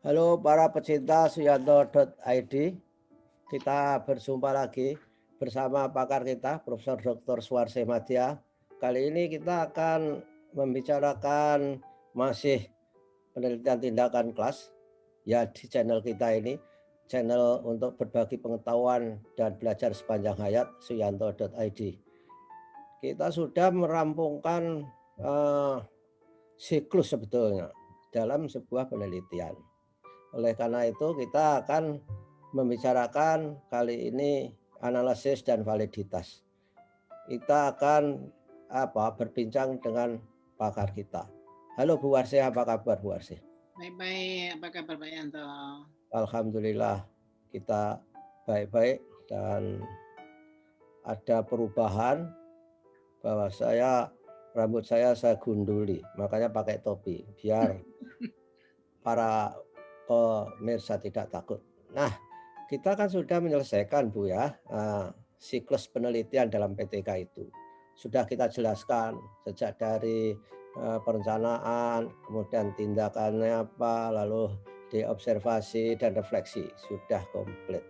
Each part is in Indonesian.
Halo para pecinta Suyanto.id, kita berjumpa lagi bersama pakar kita Profesor Dr. Suarse Madya. Kali ini kita akan membicarakan masih penelitian tindakan kelas ya di channel kita ini, channel untuk berbagi pengetahuan dan belajar sepanjang hayat Suyanto.id. Kita sudah merampungkan siklus sebetulnya dalam sebuah penelitian. Oleh karena itu kita akan membicarakan kali ini analisis dan validitas. Kita akan berbincang dengan pakar kita. Halo Bu Warsi, apa kabar Bu Warsi? Baik-baik, apa kabar Pak Yanto? Alhamdulillah kita baik-baik dan ada perubahan bahwa rambut saya gunduli, makanya pakai topi biar para pemirsa tidak takut. Nah, kita kan sudah menyelesaikan Bu ya, siklus penelitian dalam PTK itu. Sudah kita jelaskan sejak dari perencanaan, kemudian tindakannya apa, lalu diobservasi dan refleksi, sudah komplit.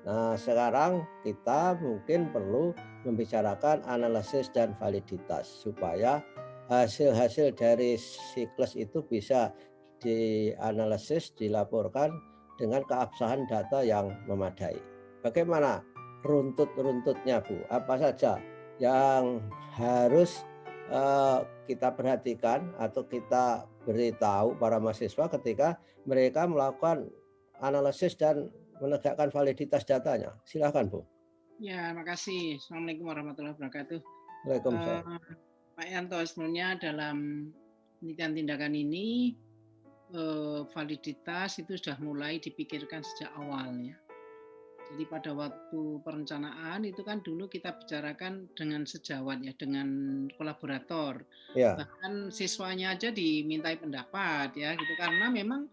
Nah, sekarang kita mungkin perlu membicarakan analisis dan validitas supaya hasil-hasil dari siklus itu bisa dianalisis, dilaporkan dengan keabsahan data yang memadai. Bagaimana runtut-runtutnya Bu? Apa saja yang harus kita perhatikan atau kita beritahu para mahasiswa ketika mereka melakukan analisis dan menegakkan validitas datanya? Silakan Bu. Ya, makasih. Assalamualaikum warahmatullahi wabarakatuh. Waalaikumsalam. Pak Yanto, sebenarnya dalam penelitian tindakan ini validitas itu sudah mulai dipikirkan sejak awal ya. Jadi pada waktu perencanaan itu kan dulu kita bicarakan dengan sejawat ya, dengan kolaborator. Ya, Bahkan siswanya aja dimintai pendapat ya gitu karena memang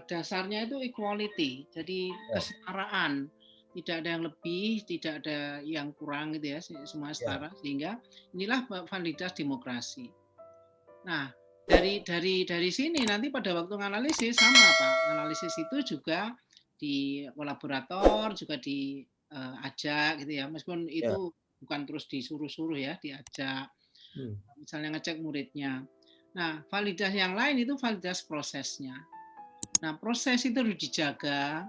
dasarnya itu equality, jadi ya, kesetaraan. Tidak ada yang lebih, tidak ada yang kurang gitu ya, semua ya, setara sehingga inilah validitas demokrasi. Nah, dari sini nanti pada waktu menganalisis sama Pak. Analisis itu juga di kolaborator juga diajak gitu ya. Meskipun ya. itu bukan terus disuruh-suruh ya, diajak. Hmm. Misalnya ngecek muridnya. Nah, validitas yang lain itu validitas prosesnya. Nah, proses itu harus dijaga.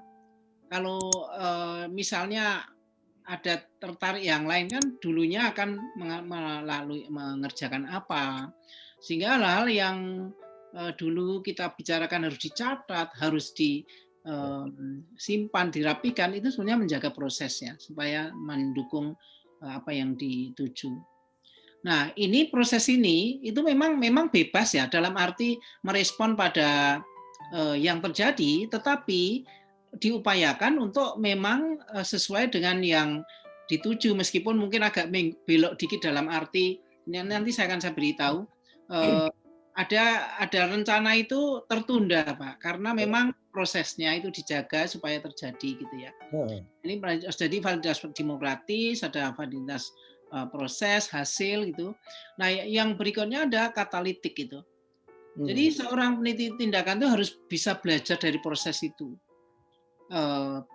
Kalau misalnya ada tertarik yang lain kan dulunya akan melalui mengerjakan apa, sehingga hal-hal yang dulu kita bicarakan harus dicatat, harus disimpan, dirapikan, itu sebenarnya menjaga prosesnya supaya mendukung apa yang dituju. Nah, ini proses ini itu memang bebas ya dalam arti merespon pada yang terjadi, tetapi diupayakan untuk memang sesuai dengan yang dituju meskipun mungkin agak belok dikit dalam arti nanti saya beritahu ada rencana itu tertunda Pak karena memang prosesnya itu dijaga supaya terjadi gitu ya. Ini jadi validitas demokratis, ada validitas proses hasil gitu. Nah, yang berikutnya ada katalitik gitu. Jadi seorang peneliti tindakan itu harus bisa belajar dari proses itu.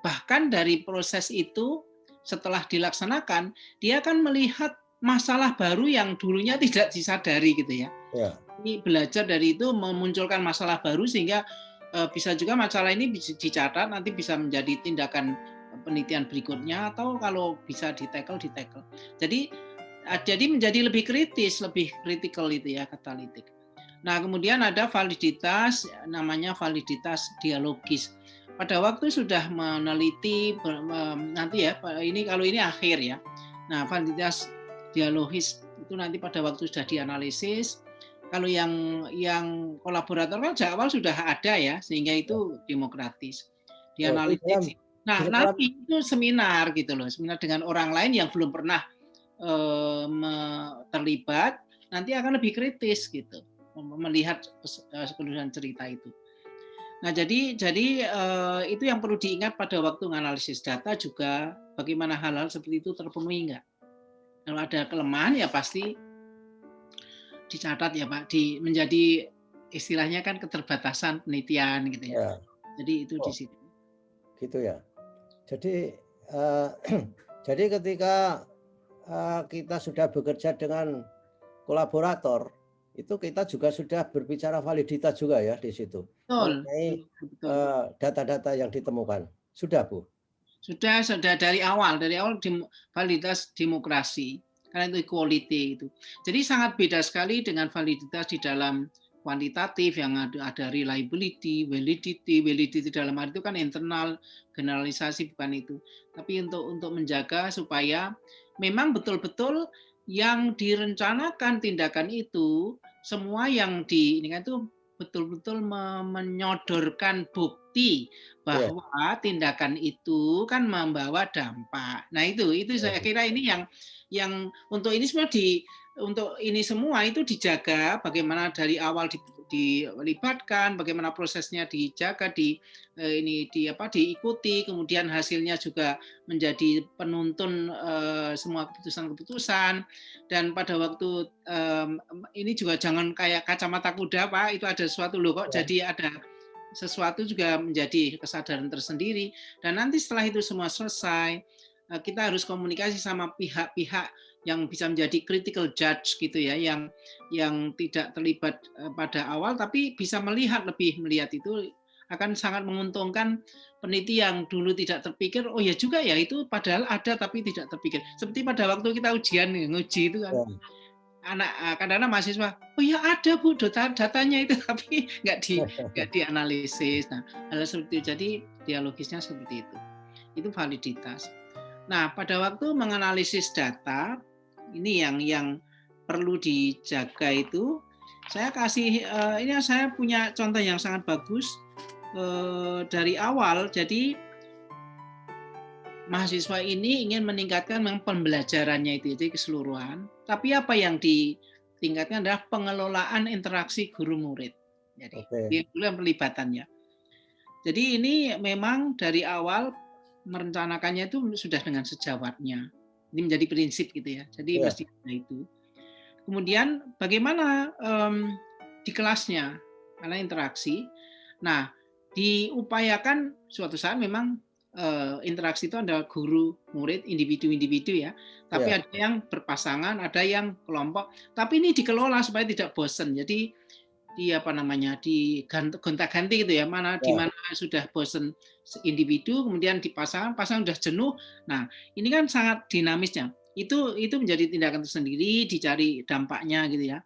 Bahkan dari proses itu setelah dilaksanakan dia akan melihat masalah baru yang dulunya tidak disadari gitu ya. Ya. Ini belajar dari itu memunculkan masalah baru sehingga bisa juga masalah ini dicatat nanti bisa menjadi tindakan penelitian berikutnya atau kalau bisa di-tackle. Jadi menjadi lebih kritis, lebih kritikal itu ya katalitik. Nah, kemudian ada validitas namanya validitas dialogis. Pada waktu sudah meneliti nanti ya ini kalau ini akhir ya. Nah, validitas dialogis itu nanti pada waktu sudah dianalisis. Kalau yang kolaborator kan sejak awal sudah ada ya, sehingga itu demokratis. Oh, itu Dianalisis. Nah, dalam nanti itu seminar gitu loh, seminar dengan orang lain yang belum pernah terlibat, nanti akan lebih kritis gitu melihat keseluruhan cerita itu. Nah, jadi itu yang perlu diingat pada waktu menganalisis data juga bagaimana hal-hal seperti itu terpenuhi enggak. Kalau ada kelemahan ya pasti dicatat ya Pak, menjadi istilahnya kan keterbatasan penelitian gitu ya. Ya. Jadi itu di Oh, situ. gitu ya. Jadi, eee, jadi ketika, kita sudah bekerja dengan kolaborator, itu kita juga sudah berbicara validitas juga ya di situ, Betul, mengenai, betul. data-data yang ditemukan. Sudah, Bu? Sudah dari awal validitas demokrasi, karena itu equality itu. Jadi sangat beda sekali dengan validitas di dalam kuantitatif yang ada reliability, validity dalam arti itu kan internal, generalisasi bukan itu. Tapi untuk menjaga supaya memang betul-betul yang direncanakan tindakan itu semua yang ini kan itu betul-betul menyodorkan bukti Iya. bahwa tindakan itu kan membawa dampak. Nah itu saya kira ini yang untuk ini semua untuk ini semua itu dijaga bagaimana dari awal dilibatkan, bagaimana prosesnya dijaga diikuti, kemudian hasilnya juga menjadi penuntun semua keputusan-keputusan, dan pada waktu ini juga jangan kayak kacamata kuda Pak, itu ada sesuatu loh kok Iya. jadi ada sesuatu juga menjadi kesadaran tersendiri, dan nanti setelah itu semua selesai kita harus komunikasi sama pihak-pihak yang bisa menjadi critical judge gitu ya, yang tidak terlibat pada awal tapi bisa melihat itu akan sangat menguntungkan peneliti yang dulu tidak terpikir, oh ya juga ya itu padahal ada tapi tidak terpikir. Seperti pada waktu kita ujian nguji itu kan, Iya. kadang-kadang mahasiswa, oh ya ada Bu datanya itu tapi nggak dianalisis. Nah, hal seperti itu. Jadi dialogisnya seperti itu. Itu validitas. Nah, pada waktu menganalisis data ini yang perlu dijaga itu, saya kasih ini saya punya contoh yang sangat bagus dari awal. Jadi mahasiswa ini ingin meningkatkan pembelajarannya itu jadi keseluruhan, tapi apa yang ditingkatkan adalah pengelolaan interaksi guru murid. Jadi Oke. itu yang pelibatannya. Jadi ini memang dari awal merencanakannya itu sudah dengan sejawatnya. Ini menjadi prinsip gitu ya. Jadi Iya. mesti ada itu. Kemudian bagaimana di kelasnya karena interaksi. Nah, diupayakan suatu saat memang interaksi itu adalah guru murid individu-individu ya. Tapi Iya. ada yang berpasangan, ada yang kelompok. Tapi ini dikelola supaya tidak bosan. Jadi di gonta-ganti gitu ya, di Iya. mana sudah bosan individu kemudian pasang sudah jenuh. Nah, ini kan sangat dinamisnya. Itu menjadi tindakan tersendiri, dicari dampaknya gitu ya.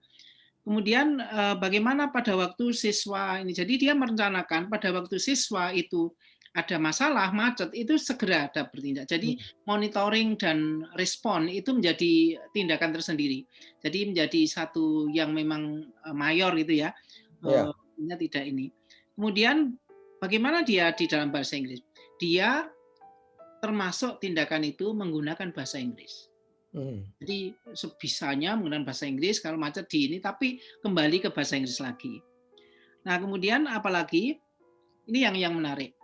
Kemudian bagaimana pada waktu siswa ini, jadi dia merencanakan pada waktu siswa itu ada masalah macet itu segera ada bertindak. Jadi monitoring dan respon itu menjadi tindakan tersendiri. Jadi menjadi satu yang memang mayor gitu ya. Iya. Tidak ini. Kemudian bagaimana dia di dalam bahasa Inggris? Dia termasuk tindakan itu menggunakan bahasa Inggris. Mhm. Jadi sebisanya menggunakan bahasa Inggris kalau macet di ini, tapi kembali ke bahasa Inggris lagi. Nah kemudian apalagi ini yang menarik,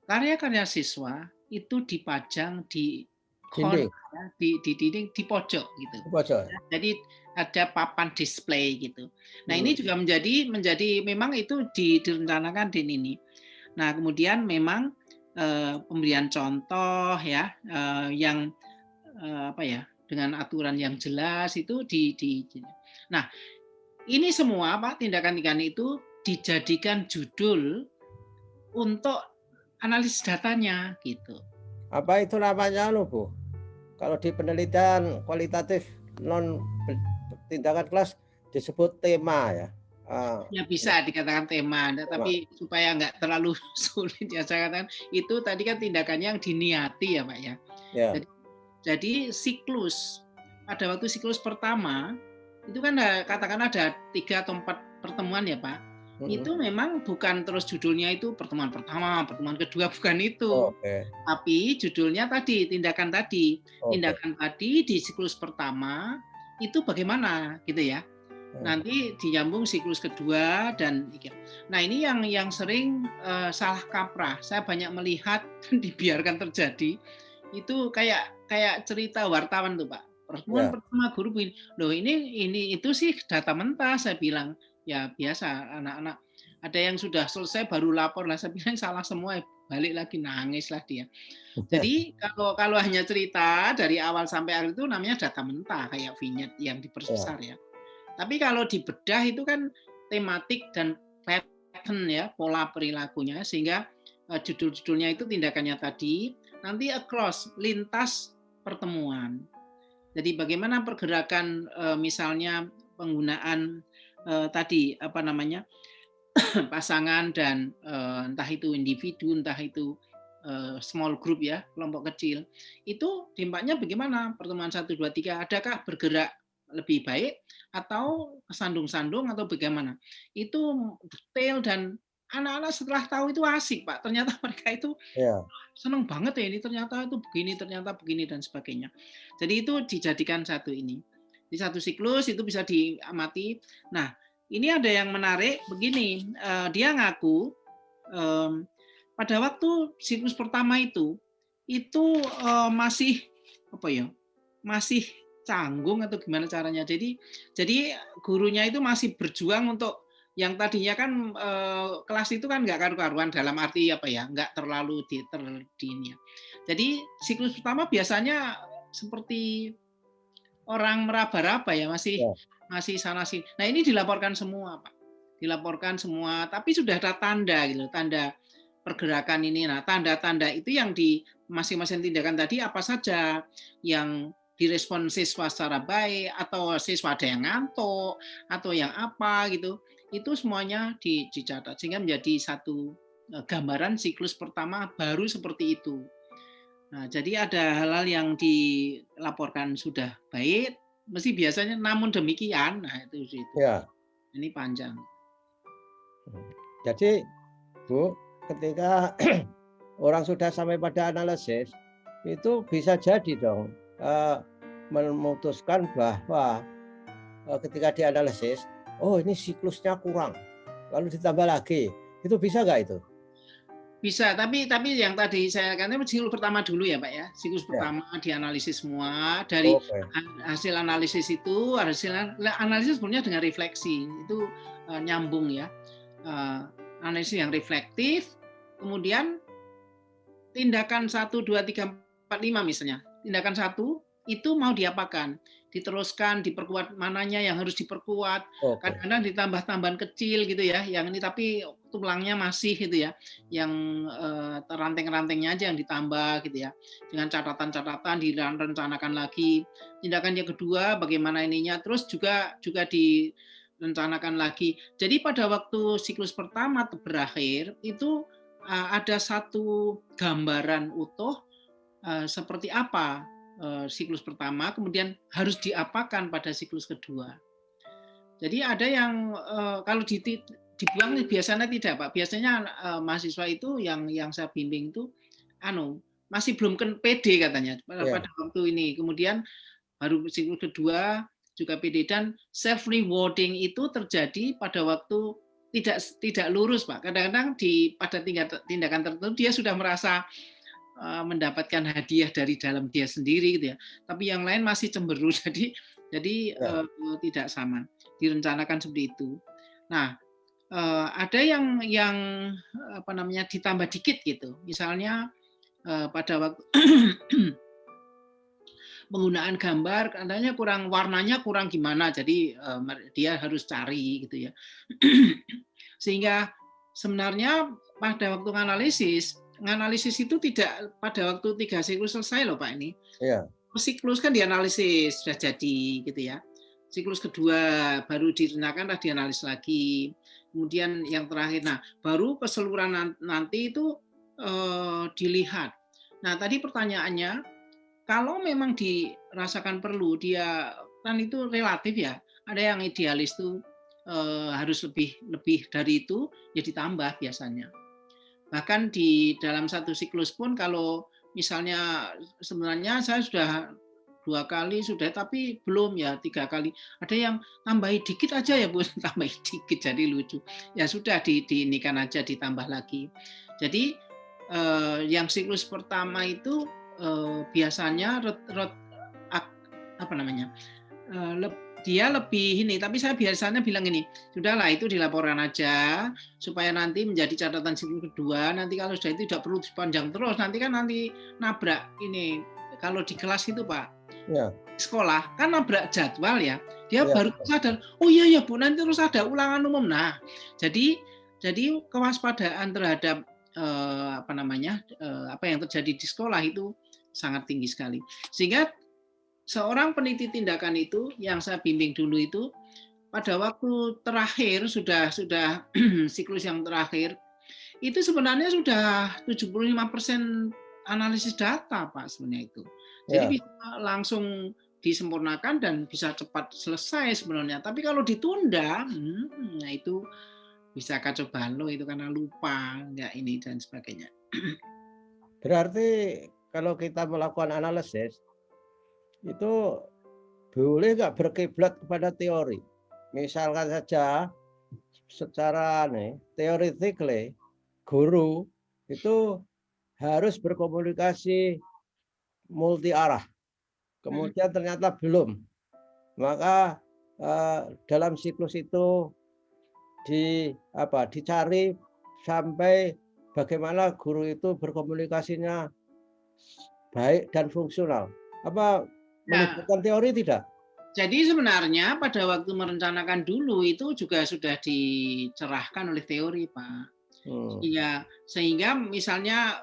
karya-karya siswa itu dipajang di corner, Dinding, di dinding di pojok gitu. di pojok? Jadi ada papan display gitu. Nah ini Mhm. juga menjadi memang itu direncanakan di ini. Nah kemudian memang pemberian contoh ya yang apa ya dengan aturan yang jelas itu Nah ini semua Pak tindakan-tindakan itu dijadikan judul untuk analisis datanya gitu. Apa itu namanya Bu, kalau di penelitian kualitatif non tindakan kelas disebut tema ya? Ya Ya. bisa dikatakan tema, Tema. tapi supaya nggak terlalu sulit ya saya katakan itu tadi kan tindakannya yang diniati ya Pak ya. Ya. Jadi siklus pada waktu siklus pertama itu kan katakan ada 3 atau 4 pertemuan ya Pak. Mhm. Itu memang bukan terus judulnya itu pertemuan pertama, pertemuan kedua bukan itu. Oke. Tapi judulnya tadi tindakan tadi. Oke. Tindakan tadi di siklus pertama itu bagaimana gitu ya. Mhm. Nanti dinyambung siklus kedua dan nah ini yang sering salah kaprah. Saya banyak melihat dan dibiarkan terjadi. Itu kayak cerita wartawan tuh Pak. Pertemuan Ya. pertama guru begini, loh ini itu sih data mentah saya bilang. Ya biasa anak-anak ada yang sudah selesai baru lapor lah, saya bilang salah semua, balik lagi nangis lah dia. Jadi kalau kalau hanya cerita dari awal sampai akhir itu namanya data mentah kayak vignette yang Ya, diperbesar ya. Tapi kalau dibedah itu kan tematik dan pattern ya, pola perilakunya sehingga judul-judulnya itu tindakannya tadi nanti across lintas pertemuan. Jadi bagaimana pergerakan misalnya penggunaan tadi apa namanya pasangan dan entah itu individu, entah itu small group ya, kelompok kecil. Itu dampaknya bagaimana? Pertemuan 1, 2, 3, adakah bergerak lebih baik atau kesandung-sandung atau bagaimana? Itu detail dan anak-anak setelah tahu itu asik, Pak. Ternyata mereka itu ya, senang banget ya ini ternyata begini dan sebagainya. Jadi itu dijadikan satu ini. Di satu siklus itu bisa diamati. Nah, ini ada yang menarik begini, dia ngaku pada waktu siklus pertama itu masih apa ya? Masih canggung atau gimana caranya. Jadi gurunya itu masih berjuang untuk yang tadinya kan kelas itu kan nggak karu-karuan dalam arti apa ya, nggak terlalu di ini ya. Jadi siklus pertama biasanya seperti orang meraba-raba ya, masih ya, masih sana sini. Nah ini dilaporkan semua, Pak. Dilaporkan semua, tapi sudah ada tanda gitu, tanda pergerakan ini. Nah, tanda-tanda itu yang di masing-masing tindakan tadi apa saja yang direspon siswa secara baik atau siswa ada yang ngantuk atau yang apa gitu. Itu semuanya dicatat sehingga menjadi satu gambaran siklus pertama baru seperti itu. Nah, jadi ada hal-hal yang dilaporkan sudah baik, mesti biasanya namun demikian, nah itu. ya. Ini panjang. Jadi Bu, ketika orang sudah sampai pada analisis, itu bisa jadi dong memutuskan bahwa ketika dianalisis, oh ini siklusnya kurang, lalu ditambah lagi, itu bisa nggak itu? Bisa, tapi yang tadi saya katakan siklus pertama dulu ya Pak ya. Siklus Ya, pertama dianalisis semua, dari oke, hasil analisis itu, hasil analisis sebenarnya dengan refleksi, itu nyambung ya. Analisis yang reflektif, kemudian tindakan 1, 2, 3, 4, 5 misalnya. Tindakan 1 itu mau diapakan? Diteruskan, diperkuat mananya yang harus diperkuat. oke, Kadang-kadang ditambah tambahan kecil gitu ya, yang ini tapi tulangnya masih gitu ya, yang ranting-rantingnya aja yang ditambah gitu ya. Dengan catatan-catatan direncanakan lagi. Tindakan yang kedua bagaimana ininya, terus juga direncanakan lagi. Jadi pada waktu siklus pertama berakhir itu ada satu gambaran utuh seperti apa siklus pertama, kemudian harus diapakan pada siklus kedua. Jadi ada yang kalau dibilang biasanya tidak, Pak. Biasanya mahasiswa itu yang saya bimbing itu masih belum pede katanya pada ya, waktu ini. Kemudian baru siklus kedua juga pede dan self rewarding itu terjadi pada waktu tidak lurus, Pak. Kadang-kadang pada tindakan tertentu dia sudah merasa mendapatkan hadiah dari dalam dia sendiri gitu ya. Tapi yang lain masih cemberut jadi ya, tidak sama. Direncanakan seperti itu. Nah, ada yang apa namanya ditambah dikit gitu. Misalnya pada waktu penggunaan gambar katanya warnanya kurang gimana, jadi dia harus cari gitu ya. Sehingga sebenarnya pada waktu nganalisis itu tidak pada waktu 3 siklus selesai loh Pak ini. ya, Siklus kan dianalisis sudah jadi gitu ya. Siklus kedua baru direncanakan dianalisis lagi. Kemudian yang terakhir, nah baru keseluruhan nanti itu dilihat. Nah tadi pertanyaannya, kalau memang dirasakan perlu, dia kan itu relatif ya. Ada yang idealis tuh harus lebih dari itu, ya ditambah biasanya. Bahkan di dalam satu siklus pun kalau misalnya sebenarnya saya sudah 2 kali sudah, tapi belum ya 3 kali. Ada yang tambahi dikit aja ya Bu, tambahi dikit jadi lucu. Ya sudah diinikan aja ditambah lagi. Jadi yang siklus pertama itu biasanya apa namanya dia lebih ini, tapi saya biasanya bilang ini, sudahlah itu dilaporkan aja supaya nanti menjadi catatan sipil kedua. Nanti kalau sudah itu tidak perlu dipanjang terus. Nanti kan nabrak ini. Kalau di kelas itu Pak, Ya, sekolah kan nabrak jadwal ya. Dia ya, baru sadar, oh iya ya Bu, nanti terus ada ulangan umum. Nah, jadi kewaspadaan terhadap apa yang terjadi di sekolah itu sangat tinggi sekali. Sehingga seorang peneliti tindakan itu yang saya bimbing dulu itu pada waktu terakhir sudah siklus yang terakhir itu sebenarnya sudah 75% analisis data Pak sebenarnya itu. Jadi ya. bisa langsung disempurnakan dan bisa cepat selesai sebenarnya. Tapi kalau ditunda, nah itu bisa kacau balau itu karena lupa nggak ini dan sebagainya. Berarti kalau kita melakukan analisis, itu boleh nggak berkiblat kepada teori? Misalkan saja secara theoretically, guru itu harus berkomunikasi multi arah. Kemudian ternyata belum. Maka dalam siklus itu dicari sampai bagaimana guru itu berkomunikasinya baik dan fungsional. Apa Nah, melibatkan teori tidak? jadi sebenarnya pada waktu merencanakan dulu itu juga sudah dicerahkan oleh teori, Pak. Hmm, Sehingga misalnya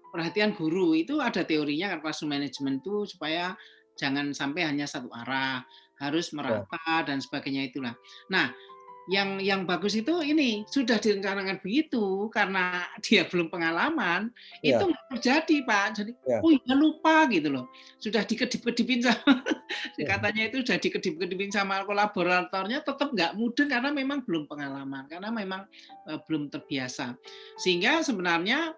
perhatian guru itu ada teorinya kan classroom management itu supaya jangan sampai hanya satu arah, harus ya, merata dan sebagainya itulah. Nah, yang bagus itu ini sudah direncanakan begitu karena dia belum pengalaman itu ya, nggak terjadi Pak. Jadi ya, oh ya lupa gitu loh. Sudah dikedip-kedipin sama ya. katanya itu sudah dikedip-kedipin sama kolaboratornya tetap nggak mudeng karena memang belum pengalaman karena memang belum terbiasa. Sehingga sebenarnya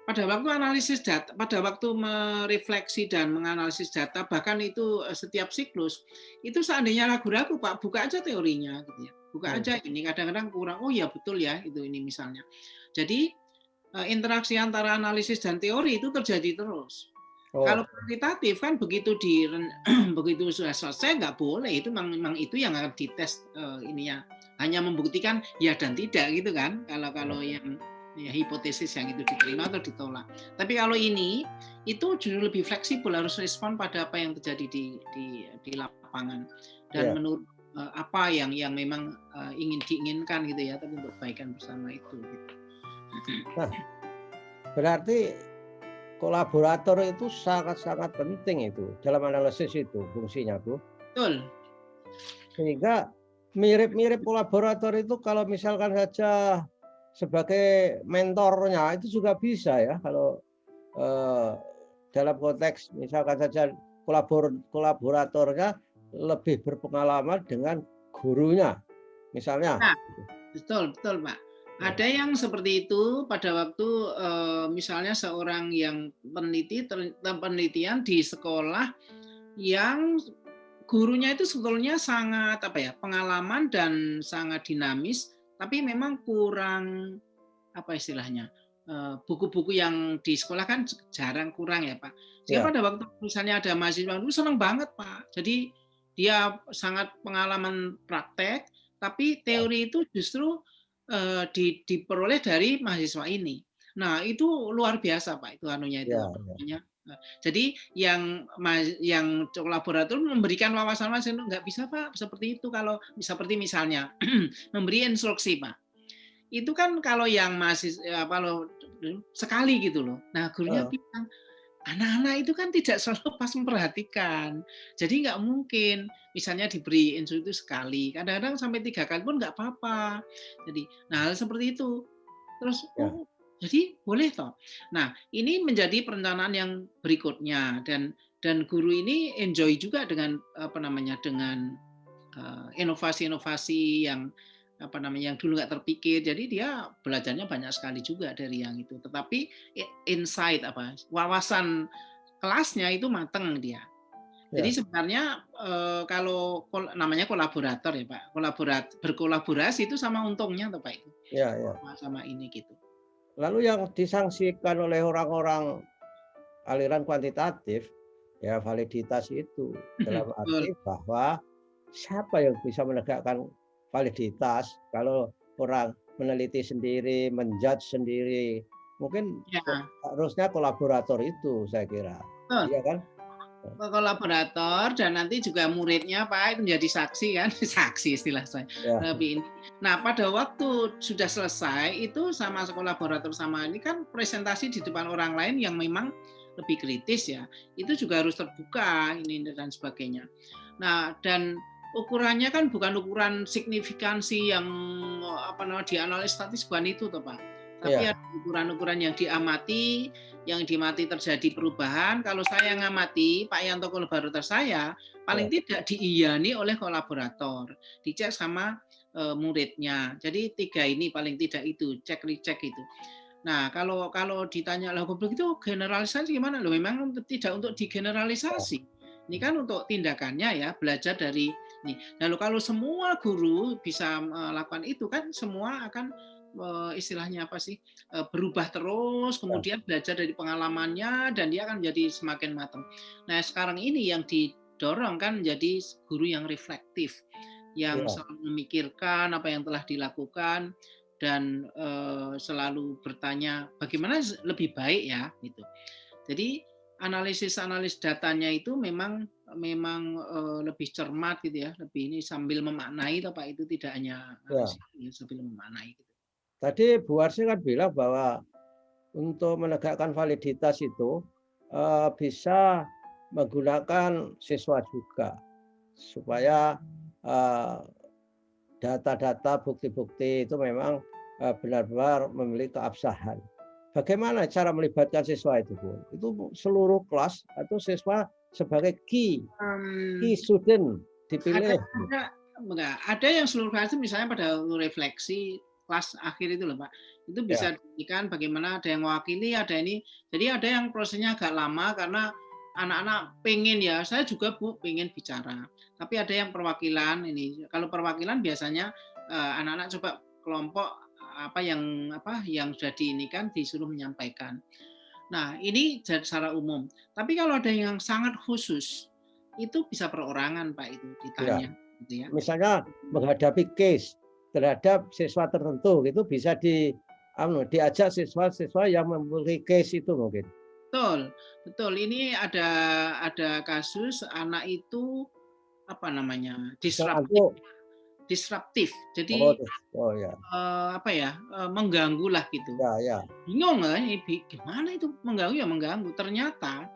pada waktu analisis data, pada waktu merefleksi dan menganalisis data, bahkan itu setiap siklus, itu seandainya ragu-ragu Pak, buka aja teorinya, gitu ya. Buka Hmm. aja ini, kadang-kadang kurang, oh ya betul ya, itu ini misalnya. Jadi interaksi antara analisis dan teori itu terjadi terus. Kalau Oh, kuantitatif kan begitu begitu sudah selesai nggak boleh itu memang itu yang akan dites ininya hanya membuktikan ya dan tidak gitu kan kalau ya, kalau yang ya, hipotesis yang itu diterima atau ditolak. Tapi kalau ini itu justru lebih fleksibel harus respon pada apa yang terjadi di lapangan dan ya. menurut apa yang memang ingin diinginkan gitu ya tapi untuk kebaikan bersama itu. Gitu. Nah, berarti kolaborator itu sangat-sangat penting itu dalam analisis itu fungsinya, Bu. Betul. Sehingga mirip-mirip kolaborator itu kalau misalkan saja sebagai mentornya itu juga bisa ya kalau eh, dalam konteks misalkan saja kolaboratornya lebih berpengalaman dengan gurunya misalnya. Nah, betul, betul, Pak. Ya, Ada yang seperti itu pada waktu misalnya seorang yang penelitian di sekolah yang gurunya itu sebetulnya sangat apa ya pengalaman dan sangat dinamis, tapi memang kurang apa istilahnya buku-buku yang di sekolah kan jarang kurang ya Pak. Sehingga ya, pada waktu misalnya ada mahasiswa itu senang banget Pak. Jadi dia sangat pengalaman praktek, tapi ya, teori itu justru diperoleh dari mahasiswa ini. Nah itu luar biasa Pak itu anunya itu ya, apa ya. namanya. Jadi yang kolaborator memberikan wawasan-wawasan nggak bisa Pak seperti itu kalau seperti misalnya memberi instruksi Pak itu kan kalau yang masih kalau sekali gitu loh. Nah, gurunya Eh, bilang, anak-anak itu kan tidak selalu pas memperhatikan. Jadi nggak mungkin misalnya diberi instruksi itu sekali. Kadang-kadang sampai 3 kali pun nggak apa-apa. Jadi, nah hal seperti itu. Terus, ya, oh jadi boleh toh. Nah, ini menjadi perencanaan yang berikutnya dan guru ini enjoy juga dengan apa namanya dengan inovasi-inovasi yang apa namanya yang dulu nggak terpikir jadi dia belajarnya banyak sekali juga dari yang itu tetapi insight apa wawasan kelasnya itu mateng dia ya, jadi sebenarnya kalau namanya kolaborator ya Pak berkolaborasi itu sama untungnya tuh Pak itu ya, ya. sama ini gitu. Lalu yang disangsikan oleh orang-orang aliran kuantitatif, ya validitas itu dalam arti Betul. bahwa siapa yang bisa menegakkan validitas kalau orang meneliti sendiri, menjudge sendiri. Mungkin Ya, harusnya kolaborator itu saya kira. betul. Iya kan? Kolaborator dan nanti juga muridnya Pak itu menjadi saksi kan, saksi istilah saya Ya, lebih ini. Nah pada waktu sudah selesai itu sama kolaborator sama ini kan presentasi di depan orang lain yang memang lebih kritis ya, itu juga harus terbuka ini dan sebagainya. Nah dan ukurannya kan bukan ukuran signifikansi yang apa namanya dianalisis statis bukan itu toh Pak, tapi iya, ada ukuran-ukuran yang diamati terjadi perubahan. Kalau saya ngamati Pak Yanto kolaborator saya, iya, paling tidak diiyani oleh kolaborator, dicek sama muridnya. Jadi 3 ini paling tidak itu, cek recheck itu. Nah, kalau kalau ditanya lah begitu generalisasi gimana? Loh memang tidak untuk iya, digeneralisasi. Ini kan untuk tindakannya ya, belajar dari ini. Lalu kalau semua guru bisa melakukan itu kan semua akan istilahnya apa sih? Berubah terus, iya, kemudian belajar dari pengalamannya dan dia akan jadi semakin matang. Nah, sekarang ini yang didorong kan menjadi guru yang reflektif, yang iya. selalu memikirkan apa yang telah dilakukan dan selalu bertanya bagaimana lebih baik ya gitu. Jadi analisis datanya itu memang memang lebih cermat gitu ya, lebih ini sambil memaknai toh Pak itu tidak hanya Iya. analisis ya, sambil memaknai gitu. Tadi Bu Warsi kan bilang bahwa untuk menegakkan validitas itu bisa menggunakan siswa juga supaya eh, data-data, bukti-bukti itu memang benar-benar memiliki keabsahan. Bagaimana cara melibatkan siswa itu, Bu? Itu seluruh kelas atau siswa sebagai key Um, student ada dipilih? ada enggak, ada yang seluruh kelas itu misalnya pada refleksi kelas akhir itu loh Pak, itu Ya, bisa diberikan bagaimana ada yang mewakili, ada ini. Jadi ada yang prosesnya agak lama karena anak-anak pengen ya, saya juga Bu pengen bicara. Tapi ada yang perwakilan ini. Kalau perwakilan biasanya anak-anak coba kelompok apa yang sudah diinikan disuruh menyampaikan. Nah, ini secara umum. Tapi kalau ada yang sangat khusus, itu bisa perorangan Pak itu ya. ditanya gitu ya. Misalnya menghadapi case terhadap siswa tertentu itu bisa diajak siswa-siswa yang memiliki case itu mungkin. Betul, betul. Ini ada kasus anak itu apa namanya? Misal Disruptif, aku, disruptif. oh, Jadi oh ya, apa ya? Mengganggu lah gitu. ya, ya, Bingung kan, gimana itu mengganggu ya mengganggu. Ternyata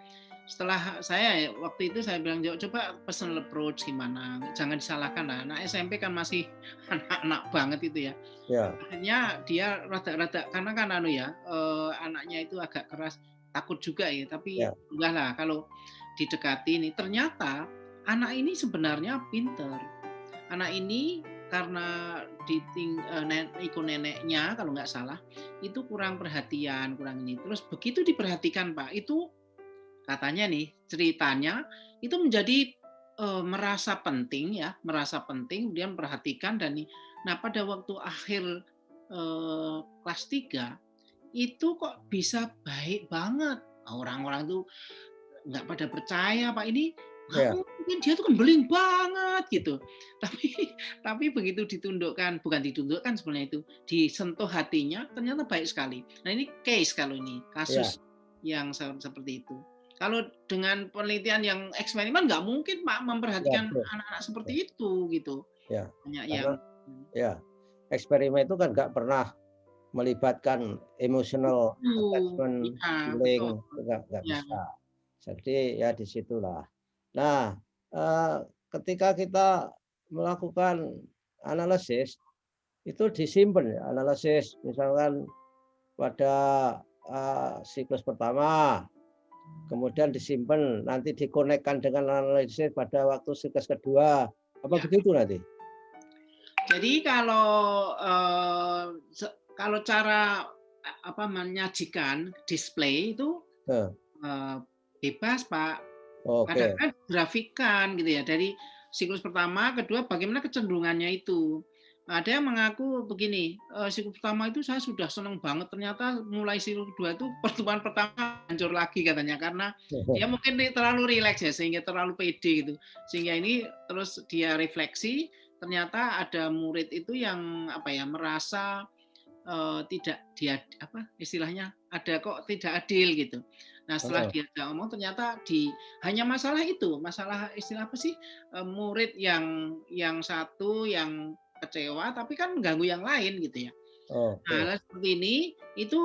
setelah saya waktu itu saya bilang coba personal approach gimana, jangan disalahkan lah. Anak SMP kan masih anak-anak banget itu ya. ya, Akhirnya dia rada-rada karena kan anaknya itu agak keras, takut juga ya. Tapi ya, enggak lah kalau didekati nih. Ternyata anak ini sebenarnya pinter. Anak ini karena ikut neneknya kalau nggak salah itu kurang perhatian, kurang ini. Terus begitu diperhatikan Pak, itu katanya nih ceritanya itu menjadi merasa penting ya, merasa penting, kemudian perhatikan dan nih. Nah pada waktu akhir kelas 3 itu kok bisa baik banget. Orang-orang tuh nggak pada percaya Pak ini nggak ya, mungkin dia tuh kan beling banget gitu. Tapi tapi begitu ditundukkan, bukan ditundukkan sebenarnya itu, disentuh hatinya ternyata baik sekali. Nah ini case kalau ini ya, kasus yang seperti itu. Kalau dengan penelitian yang eksperimen nggak mungkin Pak ya, memperhatikan betul, anak-anak seperti ya, itu gitu. ya. Banyak Karena yang ya eksperimen itu kan nggak pernah melibatkan emotional attachment, iya betul. feeling, itu nggak Ya, bisa. Jadi ya disitulah. Nah, ketika kita melakukan analisis itu disimpan ya, analisis misalkan pada siklus pertama, kemudian disimpan, nanti dikonekkan dengan analisis pada waktu siklus kedua. Apa ya. begitu nanti? Jadi kalau cara apa menyajikan display itu Nah, eh, bebas Pak. oke, Kadang-kadang grafikan gitu ya dari siklus pertama, kedua bagaimana kecenderungannya itu. Ada yang mengaku begini, siklus pertama itu saya sudah senang banget, ternyata mulai siklus kedua itu pertemuan pertama hancur lagi katanya, karena dia mungkin terlalu rileks ya, sehingga terlalu pede gitu. Sehingga ini terus dia refleksi, ternyata ada murid itu yang apa ya, merasa tidak dia apa istilahnya ada kok tidak adil gitu. Nah setelah Heeh. diajak ngomong ternyata hanya masalah itu, masalah istilah apa sih, murid yang satu yang kecewa tapi kan mengganggu yang lain gitu ya. Nah Oke. hal seperti ini itu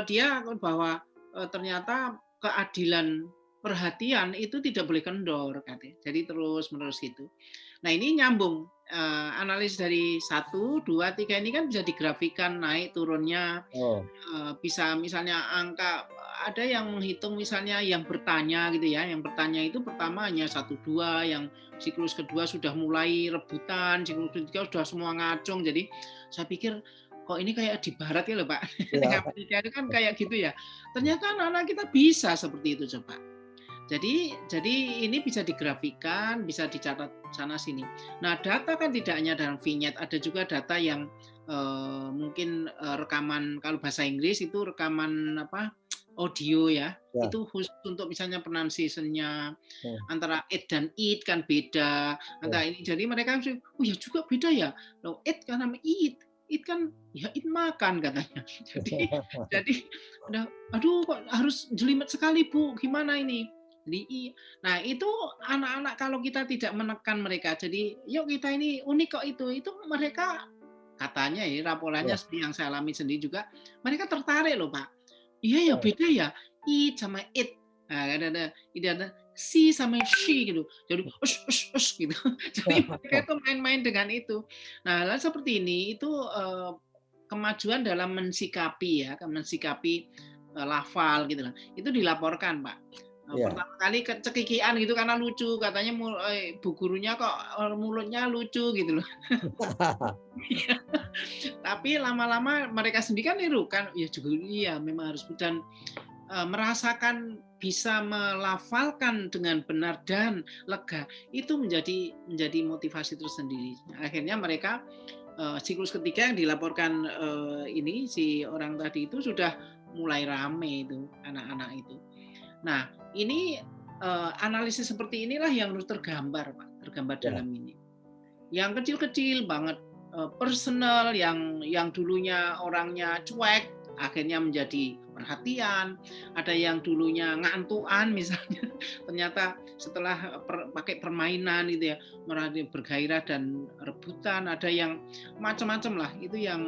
dia bahwa ternyata keadilan perhatian itu tidak boleh kendor katanya. Jadi terus menerus gitu. Nah ini nyambung, analis dari 1, 2, 3 ini kan bisa digrafikan naik turunnya, Oh, bisa misalnya angka ada yang menghitung misalnya yang bertanya gitu ya, yang bertanya itu pertama hanya 1, 2, yang siklus kedua sudah mulai rebutan, siklus ketiga sudah semua ngacung. Jadi saya pikir kok ini kayak di barat ya loh Pak, iya. Amerika itu kan kayak gitu ya. Ternyata anak-anak kita bisa seperti itu coba. Jadi ini bisa digrafikan, bisa dicatat sana sini. Nah, data kan tidak hanya dalam vignette, ada juga data yang mungkin rekaman kalau bahasa Inggris itu rekaman apa audio ya. Ya. Itu khusus untuk misalnya pronunciation-nya Hmm, antara it dan it kan beda. hmm. Antara ini jadi mereka oh ya juga beda ya. Loh it kan nama it. It kan ya it makan katanya. Jadi aduh kok harus jelimet sekali Bu. Gimana ini? Nah itu anak-anak kalau kita tidak menekan mereka, jadi yuk kita ini unik kok itu mereka katanya ya laporannya Ya. seperti yang saya alami sendiri juga, mereka tertarik loh Pak. Iya ya Oh. beda ya, it sama it. Nah, ada si sama she gitu. Jadi gitu. Jadi mereka itu main-main dengan itu. Nah, hal seperti ini itu kemajuan dalam mensikapi lafal gitu lah. Itu dilaporkan Pak. Ya. Pertama kali cekikian gitu karena lucu katanya bu gurunya kok mulutnya lucu gitu loh. Tapi lama-lama mereka sendiri kan niru kan ya juga iya memang harus dan merasakan bisa melafalkan dengan benar dan lega itu menjadi motivasi tersendiri. Akhirnya mereka siklus ketiga yang dilaporkan ini si orang tadi itu sudah mulai rame itu anak-anak itu. Nah, ini analisis seperti inilah yang harus tergambar, Pak, tergambar Ya. dalam ini. Yang kecil-kecil banget, personal, yang dulunya orangnya cuek, akhirnya menjadi perhatian. Ada yang dulunya ngantuan misalnya, ternyata setelah pakai permainan itu ya, bergairah dan rebutan. Ada yang macam-macam lah. Itu yang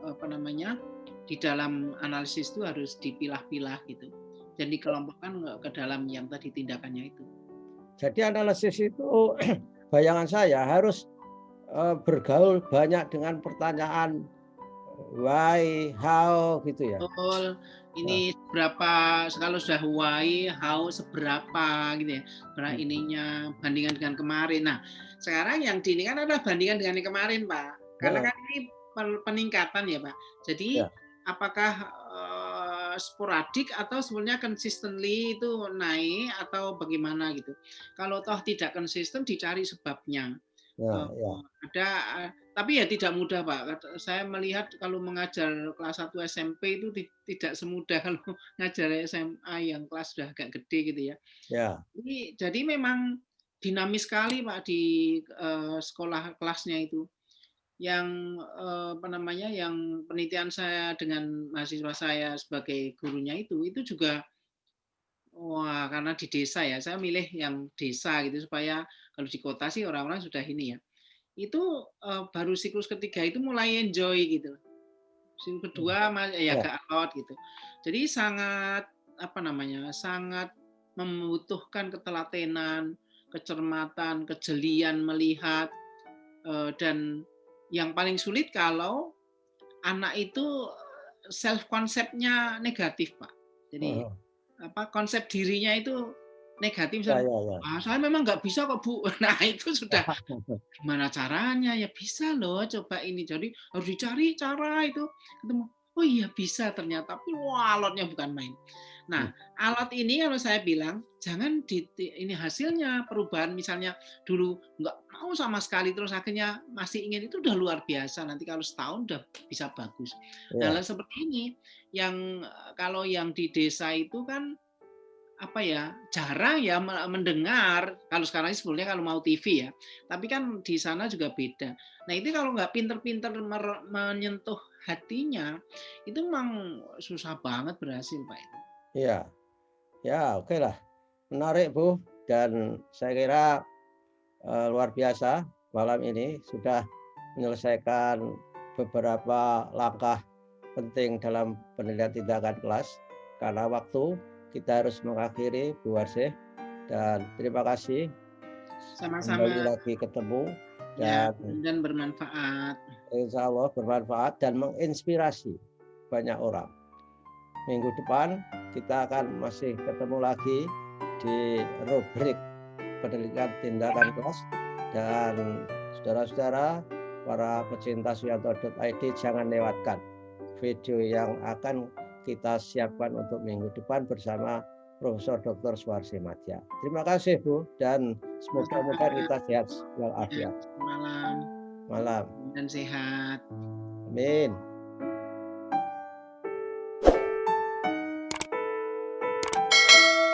apa namanya di dalam analisis itu harus dipilah-pilah gitu. Jadi dikelompokkan ke dalam yang tadi tindakannya itu. Jadi analisis itu bayangan saya harus bergaul banyak dengan pertanyaan why, how gitu ya. Betul, Nah, ini berapa kalau sudah why, how seberapa gitu ya, berapa hmm, ininya bandingan dengan kemarin. Nah, sekarang yang ini kan adalah bandingan dengan yang kemarin, Pak. Karena heeh, kan ini peningkatan ya, Pak. Jadi ya, apakah sporadik atau sebenarnya consistently itu naik atau bagaimana gitu. Kalau toh tidak konsisten dicari sebabnya. ya, ya, Ada tapi ya tidak mudah Pak. Saya melihat kalau mengajar kelas 1 SMP itu tidak semudah kalau ngajar SMA yang kelas sudah agak gede gitu ya. ya, Jadi memang dinamis sekali Pak di sekolah kelasnya itu. Yang apa namanya, yang penelitian saya dengan mahasiswa saya sebagai gurunya itu juga wah karena di desa ya, saya milih yang desa gitu supaya kalau di kota sih orang-orang sudah ini ya. Itu baru siklus ketiga itu mulai enjoy gitu. Siklus kedua ya ya, agak alot gitu. Jadi sangat apa namanya, sangat membutuhkan ketelatenan, kecermatan, kejelian melihat dan yang paling sulit kalau anak itu self konsepnya negatif, Pak. Jadi heeh, apa konsep dirinya itu negatif ya, misalnya, ya, ya. "Ah, saya memang nggak bisa kok, Bu." Nah, itu sudah gimana caranya? Ya bisa loh coba ini. Jadi harus dicari cara itu ketemu. Oh iya bisa ternyata. Tapi wah alotnya bukan main. Nah, alat ini kalau saya bilang jangan ini hasilnya perubahan, misalnya dulu nggak mau sama sekali terus akhirnya masih ingin, itu udah luar biasa. Nanti kalau setahun udah bisa bagus. Nah, Ya, hal seperti ini yang kalau yang di desa itu kan apa ya, jarang ya mendengar. Kalau sekarang sebetulnya kalau mau TV ya, tapi kan di sana juga beda. Nah, itu kalau nggak pinter-pinter menyentuh hatinya, itu memang susah banget berhasil, Pak, itu. iya, ya, oke lah. Menarik, Bu, dan saya kira luar biasa malam ini sudah menyelesaikan beberapa langkah penting dalam penilaian tindakan kelas. Karena waktu, kita harus mengakhiri, Bu Warsih, dan terima kasih. Kembali Sama-sama. lagi ketemu Ya, dan dan bermanfaat. insya Allah bermanfaat dan menginspirasi banyak orang. Minggu depan kita akan masih ketemu lagi di rubrik pendidikan tindakan kelas, dan saudara-saudara para pecinta suyanto.id jangan lewatkan video yang akan kita siapkan untuk minggu depan bersama Profesor Dr. Suwarsi Madya. Terima kasih, Bu, dan semoga Sama-sama. kita sehat Ya, walafiat. malam Malam. dan sehat. Amin.